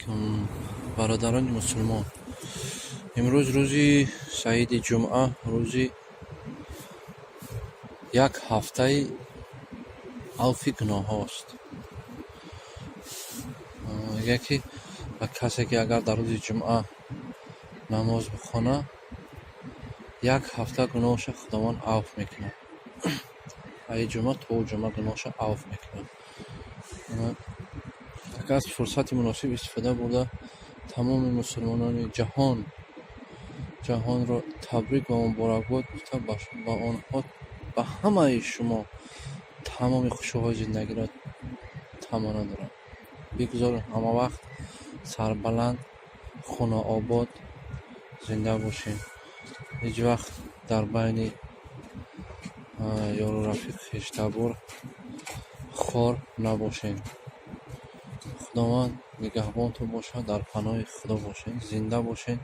алайкум, бародарони мусулмон. Имрӯз рӯзи саиди ҷумъа, рӯзи як ҳафтаи авфи гуноҳҳост. Мегӯяд ки ба касе ки агар дар рӯзи ҷумъа намоз бихона, як ҳафта гуноҳаша худованд авф мекунад. Аи ҷумъа то ҷумъа гуноҳаша авф мекунад. Агар аз фурсати муносиб истифода бурда, тамоми мусулмонони ҷаҳонро табрик ва муборакбод гуфта, ба онҳо, ба ҳамаи шумо тамоми хушуҳои зиндагиро таманна дорам. Бигузоред ҳама вақт сарбаланд, хонаобод зинда бошед. ҳеҷ вақт дар байни ёру рафиқ хештабор хор набошед. худованд нигаҳбонтон бошад. Дар паноҳи худо бошед. Зинда бошед.